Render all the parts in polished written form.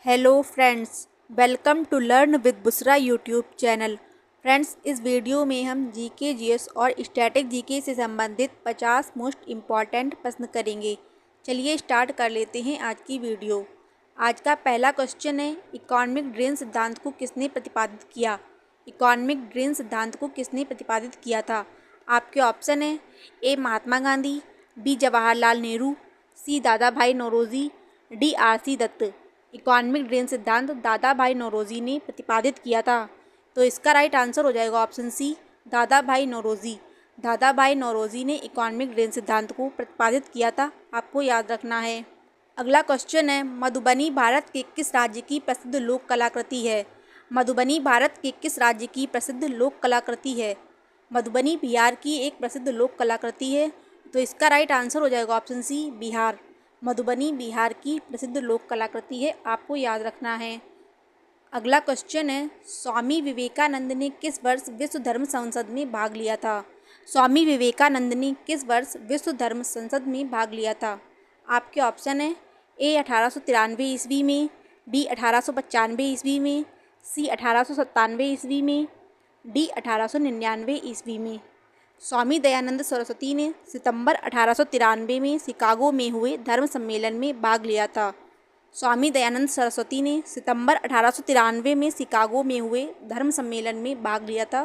Hello friends, welcome to learn with Busra YouTube channel. Friends, इस video में हम GK, GS और स्टैटिक जीके से संबंधित 50 मोस्ट इम्पॉर्टेंट प्रश्न करेंगे। चलिए स्टार्ट कर लेते हैं आज की वीडियो। आज का पहला क्वेश्चन है, इकोनॉमिक ड्रेन सिद्धांत को किसने प्रतिपादित किया? इकोनॉमिक ड्रेन सिद्धांत को किसने प्रतिपादित किया था? आपके ऑप्शन है A Mahatma Gandhi, B Jawaharlal Nehru, C Dadabhai Naoroji, D आर.सी. दत्त। इकोनॉमिक ड्रेन सिद्धांत दादा भाई नौरोजी ने प्रतिपादित किया था, तो इसका राइट आंसर हो जाएगा ऑप्शन सी, दादा भाई नौरोजी। दादा भाई नौरोजी ने इकोनॉमिक ड्रेन सिद्धांत को प्रतिपादित किया था, आपको याद रखना है। अगला क्वेश्चन है, मधुबनी भारत के किस राज्य की प्रसिद्ध लोक कलाकृति है? मधुबनी भारत के किस राज्य की प्रसिद्ध लोक कलाकृति है? मधुबनी बिहार की एक प्रसिद्ध लोक कलाकृति है, तो इसका राइट आंसर हो जाएगा ऑप्शन सी, बिहार। मधुबनी बिहार की प्रसिद्ध लोक कलाकृति है, आपको याद रखना है। अगला क्वेश्चन है, स्वामी विवेकानंद ने किस वर्ष विश्व धर्म संसद में भाग लिया था? स्वामी विवेकानंद ने किस वर्ष विश्व धर्म संसद में भाग लिया था? आपके ऑप्शन है ए 1893 ईस्वी में, बी 1895 ईस्वी में, सी 1897 ईस्वी में, डी 1899 ईस्वी में। स्वामी दयानंद सरस्वती ने सितंबर 1893 में शिकागो में हुए धर्म सम्मेलन में भाग लिया था। स्वामी दयानंद सरस्वती ने सितंबर 1893 में शिकागो में हुए धर्म सम्मेलन में भाग लिया था,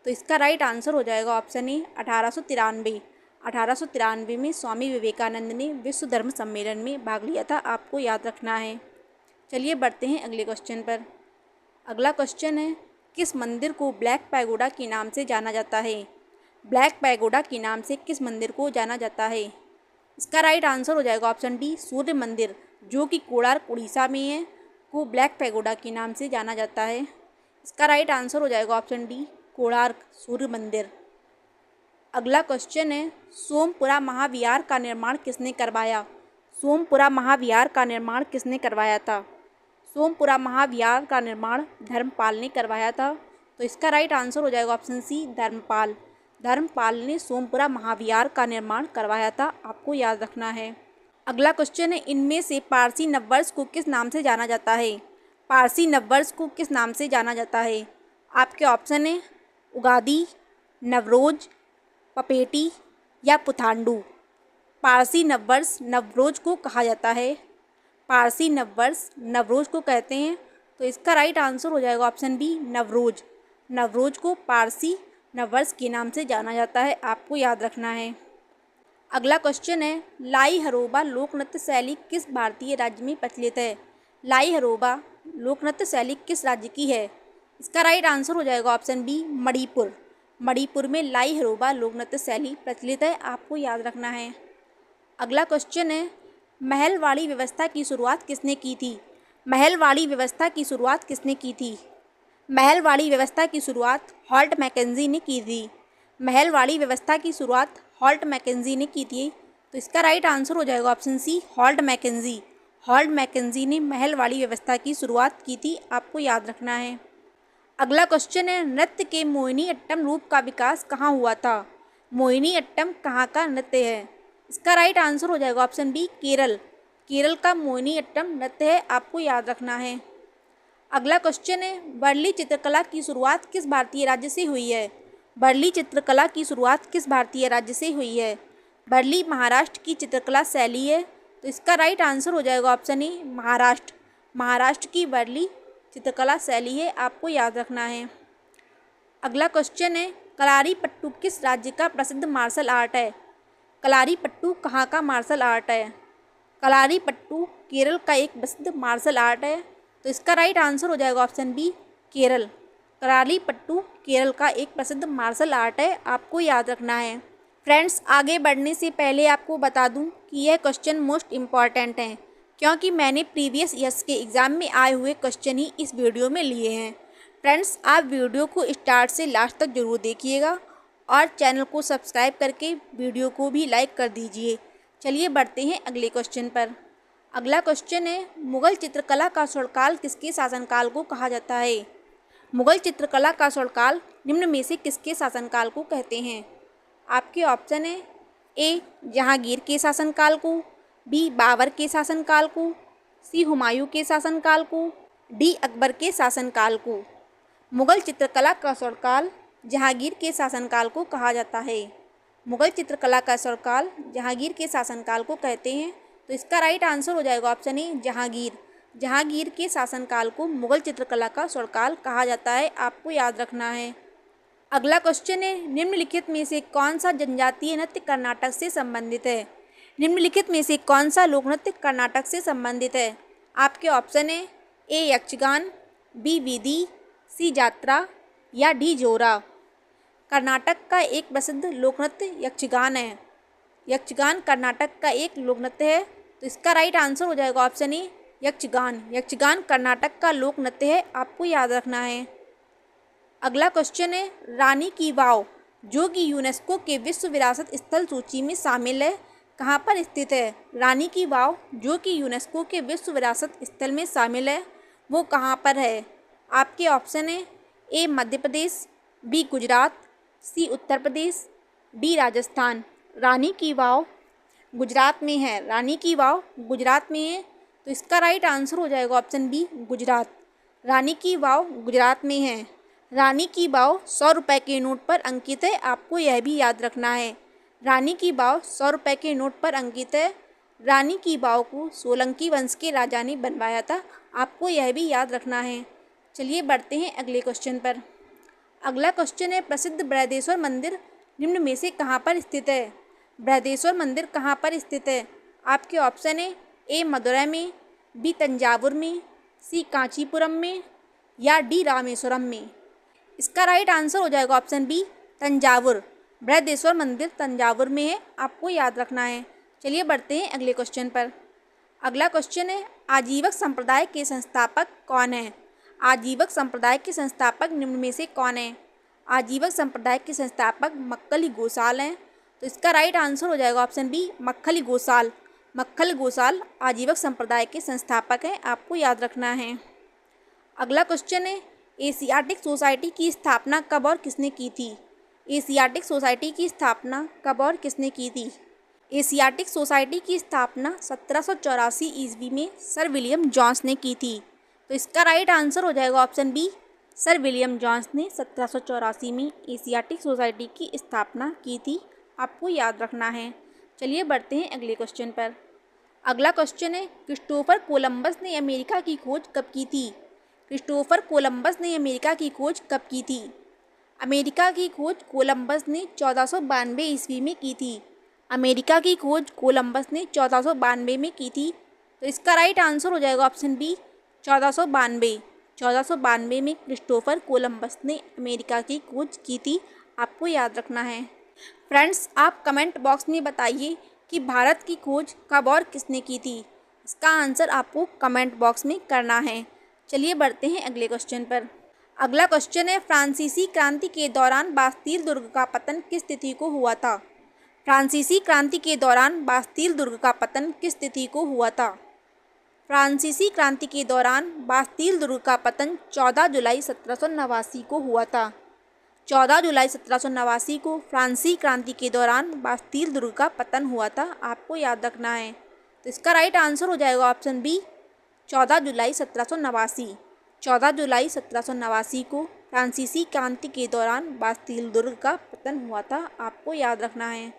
तो इसका राइट आंसर हो जाएगा ऑप्शन ए 1893। 1893 में स्वामी विवेकानंद ने विश्व धर्म सम्मेलन में भाग लिया था, आपको याद रखना है। चलिए बढ़ते हैं अगले क्वेश्चन पर। अगला क्वेश्चन है, किस मंदिर को ब्लैक पैगोडा के नाम से जाना जाता है? ब्लैक पैगोडा के नाम से किस मंदिर को जाना जाता है? इसका राइट आंसर हो जाएगा ऑप्शन डी, सूर्य मंदिर, जो कि कोणार्क उड़ीसा में है, को ब्लैक पैगोडा के नाम से जाना जाता है। इसका राइट आंसर हो जाएगा ऑप्शन डी, कोणार्क सूर्य मंदिर। अगला क्वेश्चन है, सोमपुरा महाविहार का निर्माण किसने करवाया? सोमपुरा महाविहार का निर्माण किसने करवाया था? सोमपुरा महाविहार का निर्माण धर्मपाल ने करवाया था, तो इसका राइट आंसर हो जाएगा ऑप्शन सी, धर्मपाल। धर्मपाल ने सोमपुरा महाविहार का निर्माण करवाया था, आपको याद रखना है। अगला क्वेश्चन है, इनमें से पारसी नववर्ष को किस नाम से जाना जाता है? पारसी नववर्ष को किस नाम से जाना जाता है? आपके ऑप्शन है उगादी, नवरोज, पपेटी या पुथांडू। पारसी नववर्ष नवरोज को कहा जाता है। पारसी नववर्ष नवरोज को कहते हैं, तो इसका राइट आंसर हो जाएगा ऑप्शन बी, नवरोज। नवरोज को पारसी नववर्ष के नाम से जाना जाता है, आपको याद रखना है। अगला क्वेश्चन है, लाई हरोबा लोक नृत्य शैली किस भारतीय राज्य में प्रचलित है? लाई हरोबा लोक नृत्य शैली किस राज्य की है? इसका राइट आंसर हो जाएगा ऑप्शन बी, मणिपुर। मणिपुर में लाई हरोबा लोक नृत्य शैली प्रचलित है, आपको याद रखना है। अगला क्वेश्चन है, महलवाड़ी व्यवस्था की शुरुआत किसने की थी? महलवाड़ी व्यवस्था की शुरुआत किसने की थी? महलवाड़ी व्यवस्था की शुरुआत हॉल्ट मैकेंजी ने की थी। महलवाड़ी व्यवस्था की शुरुआत हॉल्ट मैकेंजी ने की थी, तो इसका राइट आंसर हो जाएगा option C, Holt Mackenzie. Holt Mackenzie ने महलवाड़ी व्यवस्था की शुरुआत की थी, आपको याद रखना है। अगला क्वेश्चन है, नृत्य के मोहिनी अट्टम रूप का विकास कहाँ हुआ था? मोहिनी अट्टम कहाँ का नृत्य है? इसका राइट आंसर हो जाएगा ऑप्शन बी, केरल। केरल का मोहिनी अट्टम नृत्य है, आपको याद रखना है। अगला क्वेश्चन है, वर्ली चित्रकला की शुरुआत किस भारतीय राज्य से हुई है? वर्ली चित्रकला की शुरुआत किस भारतीय राज्य से हुई है? वर्ली महाराष्ट्र की चित्रकला शैली है, तो इसका राइट आंसर हो जाएगा ऑप्शन ए, महाराष्ट्र। महाराष्ट्र की वर्ली चित्रकला शैली है, आपको याद रखना है। अगला क्वेश्चन है, कलारीपट्टू किस राज्य का प्रसिद्ध मार्शल आर्ट है? कलारीपट्टू कहाँ का मार्शल आर्ट है? कलारीपट्टू केरल का एक प्रसिद्ध मार्शल आर्ट है, तो इसका राइट आंसर हो जाएगा ऑप्शन बी, केरल। कलारीपट्टू केरल का एक प्रसिद्ध मार्शल आर्ट है, आपको याद रखना है। फ्रेंड्स, आगे बढ़ने से पहले आपको बता दूं कि यह क्वेश्चन मोस्ट इम्पॉर्टेंट हैं, क्योंकि मैंने प्रीवियस ईयर्स के एग्ज़ाम में आए हुए क्वेश्चन ही इस वीडियो में लिए हैं। फ्रेंड्स, आप वीडियो को स्टार्ट से लास्ट तक जरूर देखिएगा और चैनल को सब्सक्राइब करके वीडियो को भी लाइक कर दीजिए। चलिए बढ़ते हैं अगले क्वेश्चन पर। अगला क्वेश्चन है, मुगल चित्रकला का स्वर्णकाल किसके शासनकाल को कहा जाता है? मुगल चित्रकला का स्वर्णकाल निम्न में से किसके शासनकाल को कहते हैं? आपके ऑप्शन है ए जहांगीर के शासनकाल को, बी बाबर के शासनकाल को, सी हुमायूं के शासनकाल को, डी अकबर के शासनकाल को। मुगल चित्रकला का स्वर्णकाल जहांगीर के शासनकाल को कहा जाता है। मुगल चित्रकला का स्वर्णकाल जहांगीर के शासनकाल को कहते हैं। तो इसका राइट आंसर हो जाएगा ऑप्शन ए जहांगीर। जहांगीर के शासनकाल को मुगल चित्रकला का स्वर्णकाल कहा जाता है, आपको याद रखना है। अगला क्वेश्चन है, निम्नलिखित में से कौन सा जनजातीय नृत्य कर्नाटक से संबंधित है। निम्नलिखित में से कौन सा लोक नृत्य कर्नाटक से संबंधित है। आपके ऑप्शन है ए यक्षगान, बी वीदी, सी यात्रा या डी जोरा। कर्नाटक का एक प्रसिद्ध लोक नृत्य यक्षगान है। यक्षगान कर्नाटक का एक लोक नृत्य है। तो इसका राइट आंसर हो जाएगा ऑप्शन ए यक्षगान। यक्षगान कर्नाटक का लोक नृत्य है, आपको याद रखना है। अगला क्वेश्चन है, रानी की वाव जो कि यूनेस्को के विश्व विरासत स्थल सूची में शामिल है, कहाँ पर स्थित है। रानी की वाव जो कि यूनेस्को के विश्व विरासत स्थल में शामिल है, वो कहाँ पर है। आपके ऑप्शन है ए मध्य प्रदेश, बी गुजरात, सी उत्तर प्रदेश, डी राजस्थान। रानी की वाव गुजरात में है। रानी की वाव गुजरात में है। तो इसका राइट आंसर हो जाएगा ऑप्शन बी गुजरात। रानी की वाव गुजरात में है। रानी की वाव 100 रुपये के नोट पर अंकित है, आपको यह भी याद रखना है। रानी की वाव 100 रुपये के नोट पर अंकित है। रानी की वाव को सोलंकी वंश के राजा ने बनवाया था, आपको यह भी याद रखना है। चलिए बढ़ते हैं अगले क्वेश्चन पर। अगला क्वेश्चन है, प्रसिद्ध बृहदेश्वर मंदिर निम्न में से कहाँ पर स्थित है। बृहदेश्वर मंदिर कहाँ पर स्थित है। आपके ऑप्शन है ए मदुरै में, बी तंजावुर में, सी कांचीपुरम में या डी रामेश्वरम में। इसका राइट आंसर हो जाएगा ऑप्शन बी तंजावुर। बृहदेश्वर मंदिर तंजावुर में है, आपको याद रखना है। चलिए बढ़ते हैं अगले क्वेश्चन पर। अगला क्वेश्चन है, आजीवक संप्रदाय के संस्थापक कौन है। आजीवक संप्रदाय के संस्थापक निम्न में से कौन है। आजीवक संप्रदाय के संस्थापक मक्खली गोसाल हैं। तो इसका राइट आंसर हो जाएगा ऑप्शन बी मक्खली गोसाल। मक्खल गोसाल आजीवक संप्रदाय के संस्थापक हैं, आपको याद रखना है। अगला क्वेश्चन है, एशियाटिक सोसाइटी की स्थापना कब और किसने की थी। एशियाटिक सोसाइटी की स्थापना कब और किसने की थी। एशियाटिक सोसाइटी की स्थापना 1784 ईस्वी में सर विलियम जोन्स ने की थी। तो इसका राइट आंसर हो जाएगा option B sir William Jones ने 1784 में एशियाटिक सोसाइटी की स्थापना की थी, आपको याद रखना है। चलिए बढ़ते हैं अगले क्वेश्चन पर। अगला क्वेश्चन है, क्रिस्टोफर कोलंबस ने अमेरिका की खोज कब की थी। क्रिस्टोफर कोलंबस ने अमेरिका की खोज कब की थी। अमेरिका की खोज कोलंबस ने 1492 ईस्वी में की थी। अमेरिका की खोज कोलंबस ने 1492 में की थी। तो इसका राइट आंसर हो जाएगा ऑप्शन बी 1492। 1492 में क्रिस्टोफर कोलंबस ने अमेरिका की खोज की थी, आपको याद रखना है। फ्रेंड्स, आप कमेंट बॉक्स में बताइए कि भारत की खोज कब और किसने की थी। इसका आंसर आपको कमेंट बॉक्स में करना है। चलिए बढ़ते हैं अगले क्वेश्चन पर। अगला क्वेश्चन है, फ्रांसीसी क्रांति के दौरान बास्तील दुर्ग का पतन किस तिथि को हुआ था। फ्रांसीसी क्रांति के दौरान बास्तील दुर्ग का पतन किस तिथि को हुआ था। फ्रांसीसी क्रांति के दौरान बास्तील दुर्ग का पतन 14 जुलाई 1789 को हुआ था। 14 जुलाई 1789 को फ्रांसीसी क्रांति के दौरान बास्तील दुर्ग का पतन हुआ था, आपको याद रखना है। तो इसका राइट आंसर हो जाएगा ऑप्शन बी 14 जुलाई 1789। 14 जुलाई 1789 को फ्रांसीसी क्रांति के दौरान बास्तील दुर्ग का पतन हुआ था, आपको याद रखना है।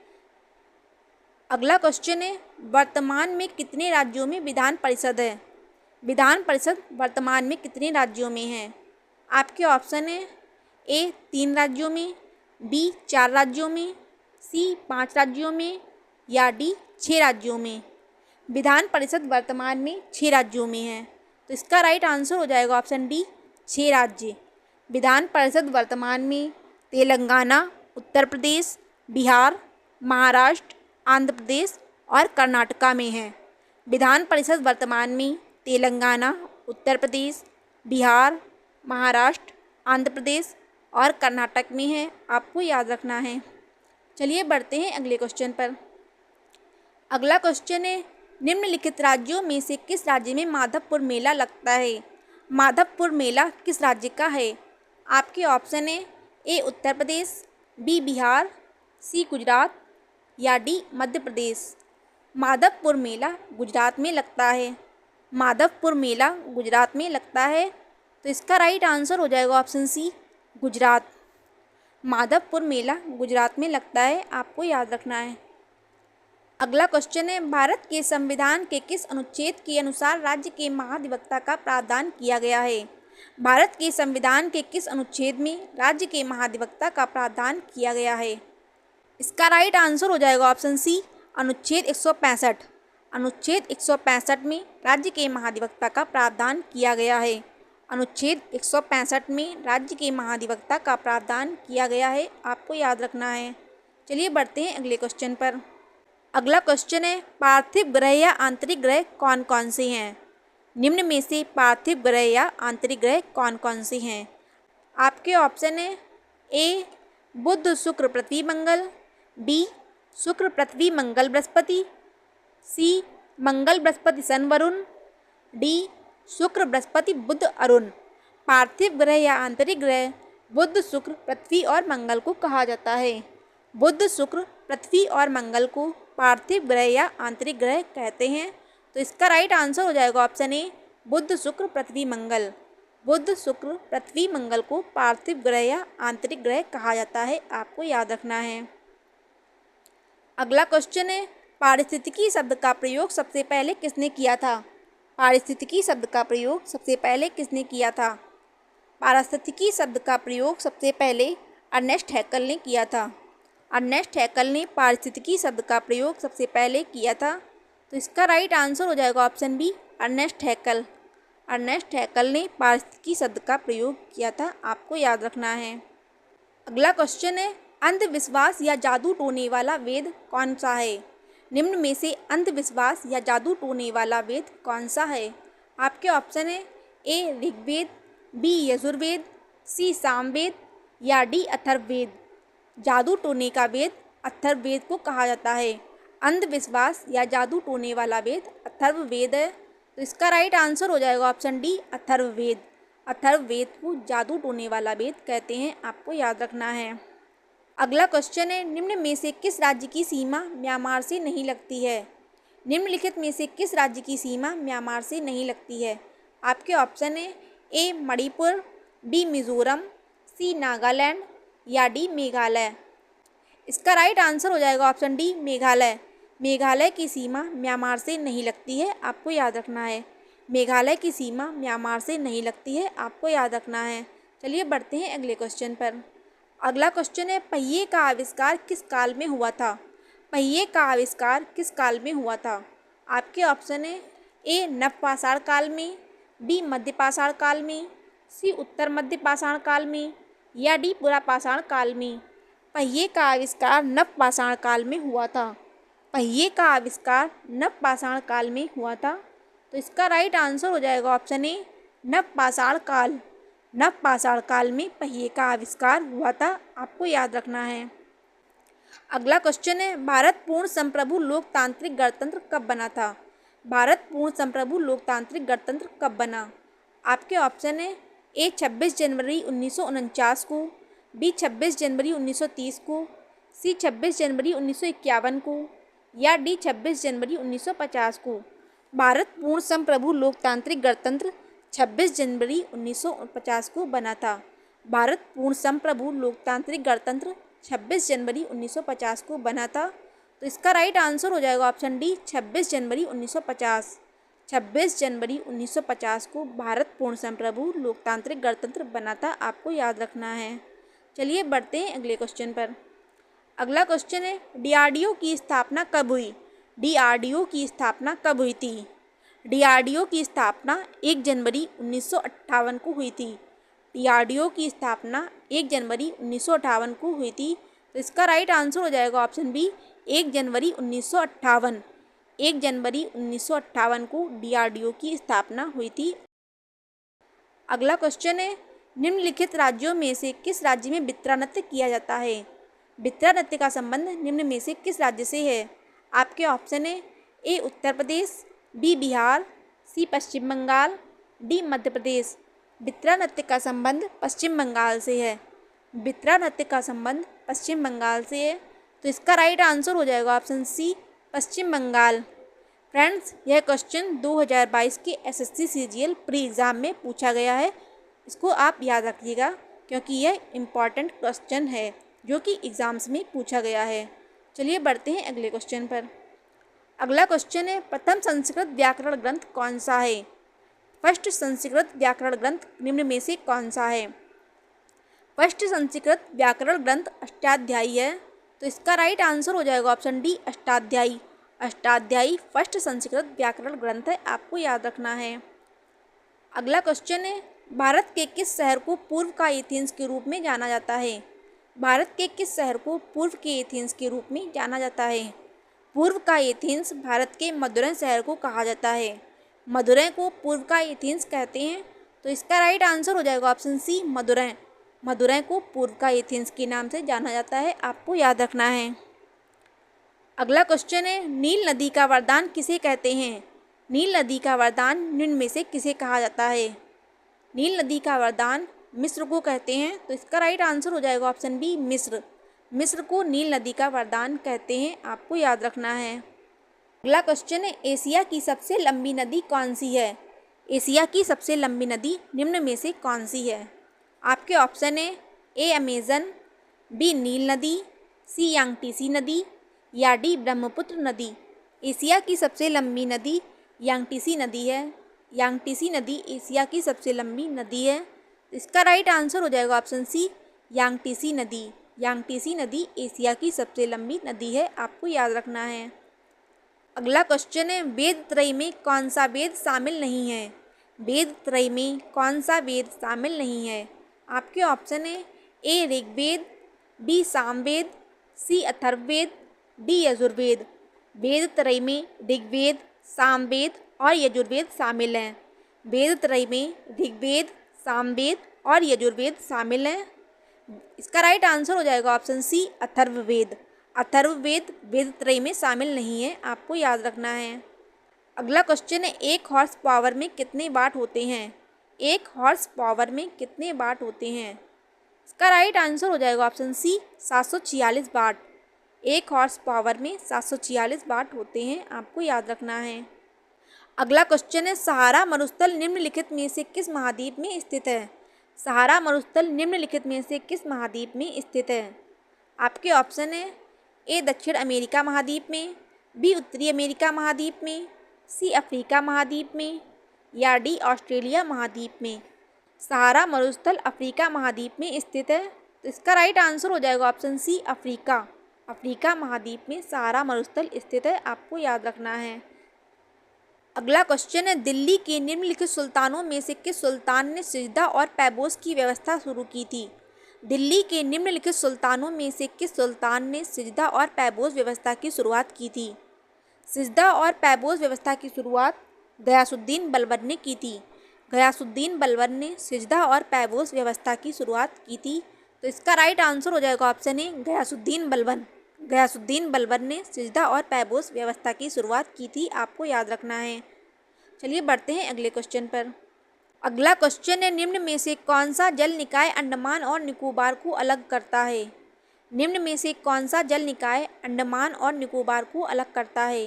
अगला क्वेश्चन है, वर्तमान में कितने राज्यों में विधान परिषद है। विधान परिषद वर्तमान में कितने राज्यों में है। आपके ऑप्शन है ए 3 राज्यों में, बी 4 राज्यों में, सी 5 राज्यों में या डी 6 राज्यों में। विधान परिषद वर्तमान में 6 राज्यों में है। तो इसका राइट आंसर हो जाएगा ऑप्शन डी 6 राज्य। विधान परिषद वर्तमान में तेलंगाना, उत्तर प्रदेश, बिहार, महाराष्ट्र, आंध्र प्रदेश और कर्नाटका में है। विधान परिषद वर्तमान में तेलंगाना, उत्तर प्रदेश, बिहार, महाराष्ट्र, आंध्र प्रदेश और कर्नाटक में है, आपको याद रखना है। चलिए बढ़ते हैं अगले क्वेश्चन पर। अगला क्वेश्चन है, निम्नलिखित राज्यों में से किस राज्य में माधवपुर मेला लगता है। माधवपुर मेला किस राज्य का है। आपके ऑप्शन है ए उत्तर प्रदेश, बी बिहार, सी गुजरात या डी मध्य प्रदेश। माधवपुर मेला गुजरात में लगता है। माधवपुर मेला गुजरात में लगता है, तो इसका राइट आंसर हो जाएगा ऑप्शन सी गुजरात। माधवपुर मेला गुजरात में लगता है, आपको याद रखना है। अगला क्वेश्चन है, भारत के संविधान के किस अनुच्छेद के अनुसार राज्य के महाधिवक्ता का प्रावधान किया गया है? भारत के संविधान के किस अनुच्छेद में राज्य के महाधिवक्ता का प्रावधान किया गया है? इसका राइट आंसर हो जाएगा ऑप्शन सी अनुच्छेद 165। अनुच्छेद 165 में राज्य के महाधिवक्ता का प्रावधान किया गया है। अनुच्छेद 165 में राज्य के महाधिवक्ता का प्रावधान किया गया है, आपको याद रखना है। चलिए बढ़ते हैं अगले क्वेश्चन पर। अगला क्वेश्चन है, पार्थिव ग्रह या आंतरिक ग्रह कौन कौन से हैं? निम्न में से पार्थिव ग्रह या आंतरिक ग्रह कौन कौन से हैं? आपके ऑप्शन है ए बुध शुक्र पृथ्वी मंगल, बी शुक्र पृथ्वी मंगल बृहस्पति, सी मंगल बृहस्पति सन वरुण, डी शुक्र बृहस्पति बुध अरुण। पार्थिव ग्रह या आंतरिक ग्रह बुध शुक्र पृथ्वी और मंगल को कहा जाता है। बुध शुक्र पृथ्वी और मंगल को पार्थिव ग्रह या आंतरिक ग्रह कहते हैं, तो इसका राइट आंसर हो जाएगा ऑप्शन ए बुध शुक्र पृथ्वी मंगल। बुध शुक्र पृथ्वी मंगल को पार्थिव ग्रह या आंतरिक ग्रह कहा जाता है, आपको याद रखना है। अगला क्वेश्चन है, पारिस्थितिकी शब्द का प्रयोग सबसे पहले किसने किया था? पारिस्थितिकी शब्द का प्रयोग सबसे पहले किसने किया था? पारिस्थितिकी शब्द का प्रयोग सबसे पहले अर्नेस्ट हैकल ने किया था। अर्नेस्ट हैकल ने पारिस्थितिकी शब्द का प्रयोग सबसे पहले किया था, तो इसका राइट आंसर हो जाएगा ऑप्शन बी अर्नेस्ट हैकल। अर्नेस्ट हैकल ने पारिस्थितिकी शब्द का प्रयोग किया था, आपको याद रखना है। अगला क्वेश्चन है, अंधविश्वास या जादू टोने वाला वेद कौन सा है? निम्न में से अंधविश्वास या जादू टोने वाला वेद कौन सा है? आपके ऑप्शन है ए ऋग्वेद, बी यजुर्वेद, सी सामवेद या डी अथर्ववेद। जादू टोने का वेद अथर्ववेद को कहा जाता है। अंधविश्वास या जादू टोने वाला वेद अथर्ववेद है, तो इसका राइट आंसर हो जाएगा ऑप्शन डी अथर्ववेद। अथर्ववेद को जादू टोने वाला वेद कहते हैं, आपको याद रखना है। अगला क्वेश्चन है, निम्न में से किस राज्य की सीमा म्यांमार से नहीं लगती है? निम्नलिखित में से किस राज्य की सीमा म्यांमार से नहीं लगती है? आपके ऑप्शन है ए मणिपुर, बी मिजोरम, सी नागालैंड या डी मेघालय। इसका राइट आंसर हो जाएगा ऑप्शन डी मेघालय। मेघालय की सीमा म्यांमार से नहीं लगती है, आपको याद रखना है। मेघालय की सीमा म्यांमार से नहीं लगती है, आपको याद रखना है। चलिए बढ़ते हैं अगले क्वेश्चन पर। अगला क्वेश्चन है, पहिए का आविष्कार किस काल में हुआ था? पहिए का आविष्कार किस काल में हुआ था? आपके ऑप्शन है ए नवपाषाण काल में, बी मध्यपाषाण काल में, सी उत्तर मध्यपाषाण काल में या डी पुरापाषाण काल में। पहिए का आविष्कार नवपाषाण काल में हुआ था। पहिए का आविष्कार नवपाषाण काल में हुआ था, तो इसका राइट आंसर हो जाएगा ऑप्शन ए नवपाषाण काल। नवपाषाण काल में पहिए का आविष्कार हुआ था, आपको याद रखना है। अगला क्वेश्चन है, भारत पूर्ण संप्रभु लोकतांत्रिक गणतंत्र कब बना था? भारत पूर्ण संप्रभु लोकतांत्रिक गणतंत्र कब बना? आपके ऑप्शन है ए 26 जनवरी 1949 को, बी 26 जनवरी 1930 को, सी 26 जनवरी 1951 को या डी 26 जनवरी 1950 को। भारत पूर्ण संप्रभु लोकतांत्रिक गणतंत्र 26 जनवरी 1950 को बना था। भारत पूर्ण संप्रभु लोकतांत्रिक गणतंत्र 26 जनवरी 1950 को बना था, तो इसका राइट आंसर हो जाएगा ऑप्शन डी 26 जनवरी 1950। 26 जनवरी 1950 को भारत पूर्ण संप्रभु लोकतांत्रिक गणतंत्र बना था, आपको याद रखना है। चलिए बढ़ते हैं अगले क्वेश्चन पर। अगला क्वेश्चन है, डीआरडीओ की स्थापना कब हुई? डीआरडीओ की स्थापना कब हुई थी? डीआरडीओ की स्थापना 1 जनवरी 1958 को हुई थी। डीआरडीओ की स्थापना 1 जनवरी 1958 को हुई थी, तो इसका राइट आंसर हो जाएगा ऑप्शन बी 1 जनवरी 1958। 1 जनवरी 1958 को डीआरडीओ की स्थापना हुई थी। अगला क्वेश्चन है, निम्नलिखित राज्यों में से किस राज्य में बित्रा नृत्य किया जाता है? बित्रा नृत्य का संबंध निम्न में से किस राज्य से है? आपके ऑप्शन है ए उत्तर प्रदेश, बी बिहार, सी पश्चिम बंगाल, डी मध्य प्रदेश। बित्रा नृत्य का संबंध पश्चिम बंगाल से है। बित्रा नृत्य का संबंध पश्चिम बंगाल से है, तो इसका राइट आंसर हो जाएगा ऑप्शन सी पश्चिम बंगाल। फ्रेंड्स, यह क्वेश्चन 2022 के एसएससी सीजीएल प्री एग्ज़ाम में पूछा गया है। इसको आप याद रखिएगा क्योंकि यह इम्पॉर्टेंट क्वेश्चन है जो कि एग्ज़ाम्स में पूछा गया है। चलिए बढ़ते हैं अगले क्वेश्चन पर। अगला क्वेश्चन है, प्रथम संस्कृत व्याकरण ग्रंथ कौन सा है? फर्स्ट संस्कृत व्याकरण ग्रंथ निम्न में से कौन सा है? फर्स्ट संस्कृत व्याकरण ग्रंथ अष्टाध्यायी है, तो इसका राइट आंसर हो जाएगा option D Ashtadhyayi. Ashtadhyayi first Sanskrit व्याकरण ग्रंथ है, आपको याद रखना है। अगला क्वेश्चन है, भारत के किस शहर को पूर्व का एथेंस के रूप में जाना जाता है? भारत के किस शहर को पूर्व के एथेंस के रूप में जाना जाता है? पूर्व का एथेंस भारत के मदुरै शहर को कहा जाता है। मदुरै को पूर्व का एथेंस कहते हैं, तो इसका राइट आंसर हो जाएगा ऑप्शन सी मदुरै। मदुरै को पूर्व का एथेंस के नाम से जाना जाता है, आपको याद रखना है। अगला क्वेश्चन है, नील नदी का वरदान किसे कहते हैं? नील नदी का वरदान निम्न में से किसे कहा जाता है? नील नदी का वरदान मिस्र को कहते हैं, तो इसका राइट आंसर हो जाएगा ऑप्शन बी मिस्र। मिस्र को नील नदी का वरदान कहते हैं, आपको याद रखना है। अगला क्वेश्चन है, एशिया की सबसे लंबी नदी कौन सी है? एशिया की सबसे लंबी नदी निम्न में से कौन सी है? आपके ऑप्शन है ए अमेजन, बी नील नदी, सी यांगटीसी नदी या डी ब्रह्मपुत्र नदी। एशिया की सबसे लंबी नदी यांगटीसी नदी है। यांगटीसी नदी एशिया की सबसे लंबी नदी है। इसका राइट आंसर हो जाएगा ऑप्शन सी यांगटीसी नदी। यांगटीसी नदी एशिया की सबसे लंबी नदी है, आपको याद रखना है। अगला क्वेश्चन है, वेद त्रय में कौन सा वेद शामिल नहीं है? वेद त्रय में कौन सा वेद शामिल नहीं है? आपके ऑप्शन है ए ऋग्वेद, बी सामवेद, सी अथर्ववेद, डी यजुर्वेद। वेद त्रय में ऋग्वेद, सामवेद और यजुर्वेद शामिल हैं। वेद त्रय में ऋग्वेद, सामवेद और यजुर्वेद शामिल हैं। इसका राइट आंसर हो जाएगा ऑप्शन सी अथर्ववेद। अथर्ववेद वेद त्रय में शामिल नहीं है, आपको याद रखना है। अगला क्वेश्चन है, एक हॉर्स पावर में कितने वाट होते हैं? एक हॉर्स पावर में कितने वाट होते हैं? इसका राइट आंसर हो जाएगा ऑप्शन सी 746 वाट। एक हॉर्स पावर में 746 वाट होते हैं, आपको याद रखना है। अगला क्वेश्चन है, सहारा मरुस्थल निम्नलिखित में से किस महाद्वीप में स्थित है? सहारा मरुस्थल निम्नलिखित में से किस महाद्वीप में स्थित है? आपके ऑप्शन है ए दक्षिण अमेरिका महाद्वीप में, बी उत्तरी अमेरिका महाद्वीप में, सी अफ्रीका महाद्वीप में या डी ऑस्ट्रेलिया महाद्वीप में। सहारा मरुस्थल अफ्रीका महाद्वीप में स्थित है, तो इसका राइट आंसर हो जाएगा ऑप्शन सी अफ्रीका। अफ्रीका महाद्वीप में सहारा मरुस्थल स्थित है, आपको याद रखना है। अगला क्वेश्चन है, दिल्ली के निम्नलिखित सुल्तानों में से किस सुल्तान ने सिजदा और पैबोस की व्यवस्था शुरू की थी? दिल्ली के निम्नलिखित सुल्तानों में से किस सुल्तान ने सिजदा और पैबोस व्यवस्था की शुरुआत की थी? सिजदा और पैबोस व्यवस्था की शुरुआत गयासुद्दीन बलबन ने की थी। गयासुद्दीन बलबन ने सिजदा और पैबोस व्यवस्था की शुरुआत की थी, तो इसका राइट आंसर हो जाएगा ऑप्शन ए गयासुद्दीन बलबन। गयासुद्दीन बलबन ने सिजदा और पैबोस व्यवस्था की शुरुआत की थी, आपको याद रखना है। चलिए बढ़ते हैं अगले क्वेश्चन पर। अगला क्वेश्चन है, निम्न में से कौन सा जल निकाय अंडमान और निकोबार को अलग करता है? निम्न में से कौन सा जल निकाय अंडमान और निकोबार को अलग करता है?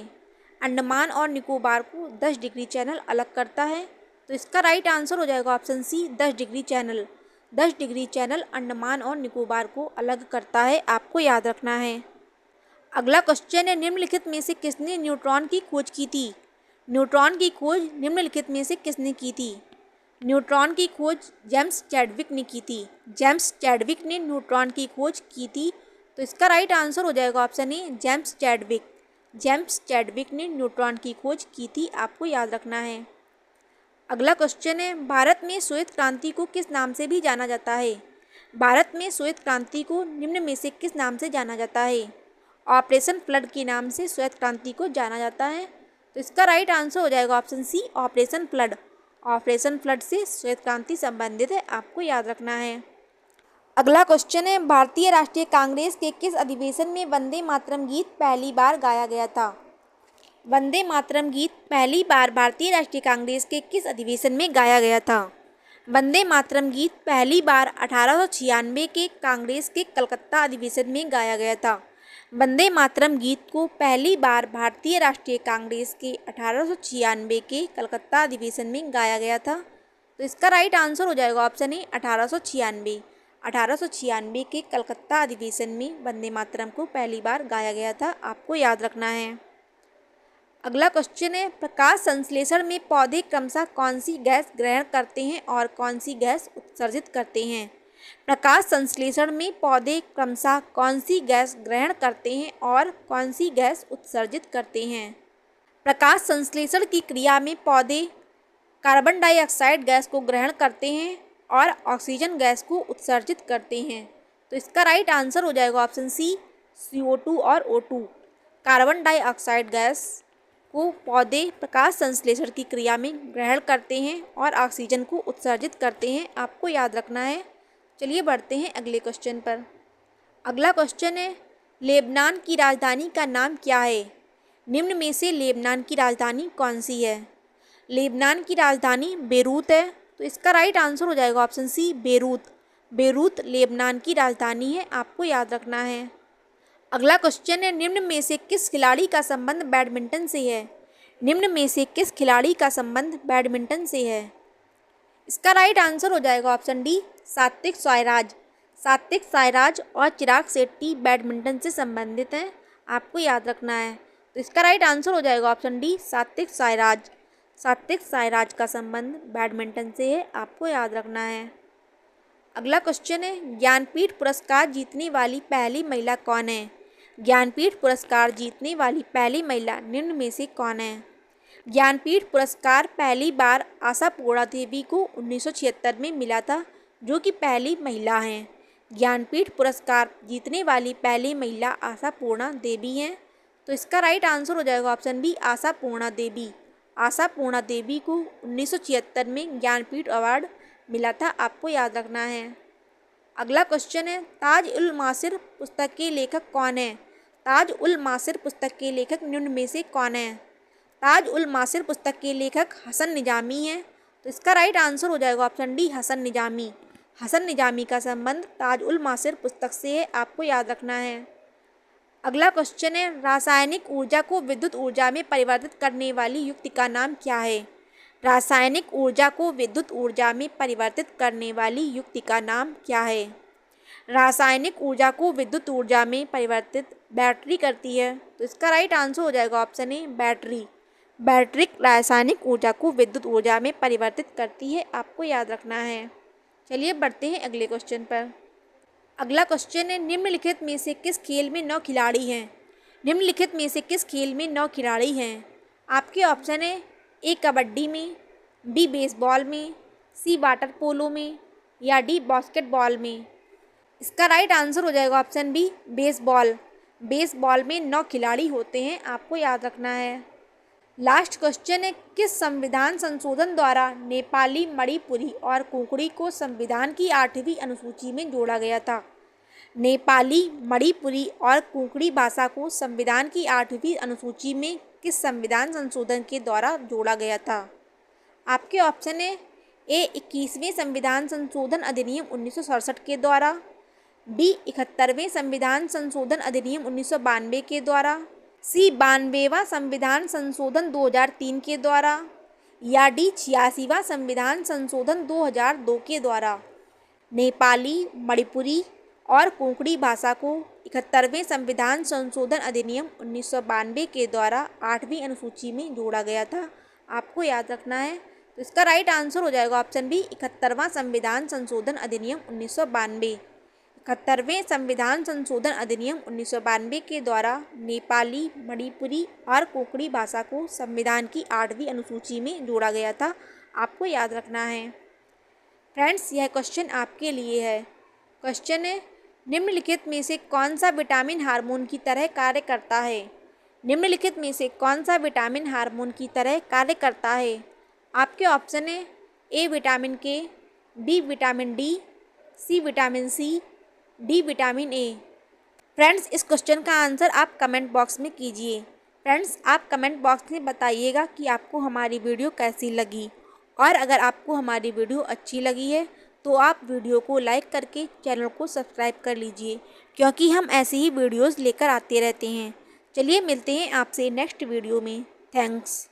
अंडमान और निकोबार को 10 डिग्री चैनल अलग करता है, तो इसका राइट आंसर हो जाएगा option C 10 degree channel. 10 degree channel Andaman और निकोबार को अलग करता है, आपको याद रखना है। अगला क्वेश्चन है, निम्नलिखित में से किसने न्यूट्रॉन की खोज की थी? न्यूट्रॉन की खोज निम्नलिखित में से किसने की थी? न्यूट्रॉन की खोज जेम्स चैडविक ने की थी। जेम्स चैडविक ने न्यूट्रॉन की खोज की थी, तो इसका राइट आंसर हो जाएगा option A James Chadwick. James Chadwick ने न्यूट्रॉन की खोज की थी, आपको याद रखना है। अगला क्वेश्चन है, भारत में श्वेत क्रांति को किस नाम से भी जाना जाता है? भारत में श्वेत क्रांति को निम्न में से किस नाम से जाना जाता है? ऑपरेशन फ्लड के नाम से श्वेत क्रांति को जाना जाता है, तो इसका राइट आंसर हो जाएगा option C operation flood. Operation flood से श्वेत क्रांति संबंधित है, आपको याद रखना है। अगला क्वेश्चन है, भारतीय राष्ट्रीय कांग्रेस के किस अधिवेशन में वंदे मातरम गीत पहली बार गाया गया था? वंदे मातरम गीत पहली बार भारतीय राष्ट्रीय कांग्रेस के किस अधिवेशन में गाया गया था? वंदे मातरम गीत पहली बार 1896 के कांग्रेस के कलकत्ता अधिवेशन में गाया गया था। वंदे मातरम गीत को पहली बार भारतीय राष्ट्रीय कांग्रेस के 1896 के कलकत्ता अधिवेशन में गाया गया था। तो इसका राइट आंसर हो जाएगा ऑप्शन ए 1896। 1896 के कलकत्ता अधिवेशन में वंदे मातरम को पहली बार गाया गया था, आपको याद रखना है। अगला क्वेश्चन है, प्रकाश संश्लेषण में पौधे क्रमशः कौन सी गैस ग्रहण करते हैं और कौन सी गैस उत्सर्जित करते हैं। प्रकाश संश्लेषण में पौधे क्रमशः कौन सी गैस ग्रहण करते हैं और कौन सी गैस उत्सर्जित करते हैं। प्रकाश संश्लेषण की क्रिया में पौधे कार्बन डाइऑक्साइड गैस को ग्रहण करते हैं और ऑक्सीजन गैस को उत्सर्जित करते हैं। तो इसका राइट आंसर हो जाएगा ऑप्शन सी CO2 और O2। कार्बन डाइऑक्साइड गैस को पौधे प्रकाश संश्लेषण की क्रिया में ग्रहण करते हैं और ऑक्सीजन को उत्सर्जित करते हैं, आपको याद रखना है। चलिए बढ़ते हैं अगले क्वेश्चन पर। अगला क्वेश्चन है, लेबनान की राजधानी का नाम क्या है। निम्न में से लेबनान की राजधानी कौन सी है। लेबनान की राजधानी बेरूत है, तो इसका राइट आंसर हो जाएगा option C Beirut. Beirut Lebanon की राजधानी है, आपको याद रखना है। अगला क्वेश्चन है, निम्न में से किस खिलाड़ी का संबंध बैडमिंटन से है। निम्न में से किस खिलाड़ी का संबंध बैडमिंटन से है। इसका राइट आंसर हो जाएगा ऑप्शन डी सात्विक साईराज। सात्विक साईराज और चिराग शेट्टी बैडमिंटन से संबंधित हैं, आपको याद रखना है। तो इसका राइट आंसर हो जाएगा ऑप्शन डी सात्विक साईराज। सात्विक साईराज का संबंध बैडमिंटन से है, आपको याद रखना है। अगला क्वेश्चन है, ज्ञानपीठ पुरस्कार जीतने वाली पहली महिला कौन है। ज्ञानपीठ पुरस्कार जीतने वाली पहली महिला निम्न में से कौन है। ज्ञानपीठ पुरस्कार पहली बार आशापूर्णा देवी को 1976 में मिला था, जो कि पहली महिला हैं। ज्ञानपीठ पुरस्कार जीतने वाली पहली महिला आशापूर्णा देवी हैं। तो इसका राइट आंसर हो जाएगा ऑप्शन बी आशापूर्णा देवी। आशापूर्णा देवी को 1976 में ज्ञानपीठ अवार्ड मिला था, आपको याद रखना है। अगला क्वेश्चन है, ताज उल मासिर पुस्तक के लेखक कौन है। ताज उल मासिर पुस्तक के लेखक निम्न में से कौन है। ताज उल मासिर पुस्तक के लेखक हसन निजामी हैं। तो इसका राइट आंसर हो जाएगा ऑप्शन डी हसन निजामी। हसन निजामी का संबंध ताज उल मासिर पुस्तक से है, आपको याद रखना है। अगला क्वेश्चन है, रासायनिक ऊर्जा को विद्युत ऊर्जा में परिवर्तित करने वाली युक्ति का नाम क्या है। रासायनिक ऊर्जा को विद्युत ऊर्जा में परिवर्तित करने वाली युक्ति का नाम क्या है। रासायनिक ऊर्जा को विद्युत ऊर्जा में परिवर्तित बैटरी करती है। तो इसका राइट आंसर हो जाएगा ऑप्शन ए बैटरी। बैटरी रासायनिक ऊर्जा को विद्युत ऊर्जा में परिवर्तित करती है, आपको याद रखना है। चलिए बढ़ते हैं अगले क्वेश्चन पर। अगला क्वेश्चन है, निम्नलिखित में से किस खेल में 9 खिलाड़ी हैं। निम्नलिखित में से किस खेल में 9 खिलाड़ी हैं। आपके ऑप्शन है ए कबड्डी में, बी बेसबॉल में, सी वाटर पोलो में या डी बास्केटबॉल में। इसका राइट आंसर हो जाएगा ऑप्शन बी बेसबॉल। बेसबॉल में 9 खिलाड़ी होते हैं, आपको याद रखना है। लास्ट क्वेश्चन है, किस संविधान संशोधन द्वारा नेपाली, मणिपुरी और कुकड़ी को संविधान की 8वीं अनुसूची में जोड़ा गया था। नेपाली, मणिपुरी और कुकड़ी भाषा को संविधान की 8वीं अनुसूची में किस संविधान संशोधन के द्वारा जोड़ा गया था। आपके ऑप्शन है ए 21वें संविधान संशोधन अधिनियम 1967 के द्वारा, बी 71वें संविधान संशोधन अधिनियम 1992 के द्वारा, सी 92वां संविधान संशोधन 2003 के द्वारा या डी 86वां संविधान संशोधन 2002 के द्वारा। नेपाली, मणिपुरी और कोंकणी भाषा को 71वें संविधान संशोधन अधिनियम 1992 के द्वारा 8वीं अनुसूची में जोड़ा गया था, आपको याद रखना है। तो इसका राइट आंसर हो जाएगा ऑप्शन बी 71वां संविधान संशोधन अधिनियम 1992। 71वें संविधान संशोधन अधिनियम 1992 के द्वारा नेपाली, मणिपुरी और कोंकणी भाषा को संविधान की 8वीं अनुसूची में जोड़ा गया था, आपको याद रखना है। फ्रेंड्स, यह क्वेश्चन आपके लिए है। क्वेश्चन है, निम्नलिखित में से कौन सा विटामिन हार्मोन की तरह कार्य करता है। निम्नलिखित में से कौन सा विटामिन हार्मोन की तरह कार्य करता है। आपके ऑप्शन है A vitamin K, B vitamin D, C vitamin C, D vitamin A. Friends, इस क्वेश्चन का आंसर आप कमेंट बॉक्स में कीजिए। फ्रेंड्स, आप कमेंट बॉक्स में बताइएगा कि आपको हमारी वीडियो कैसी लगी, और अगर आपको हमारी वीडियो अच्छी लगी है तो आप वीडियो को लाइक करके चैनल को सब्सक्राइब कर लीजिए, क्योंकि हम ऐसे ही वीडियोज़ लेकर आते रहते हैं। चलिए मिलते हैं आपसे नेक्स्ट वीडियो में। थैंक्स।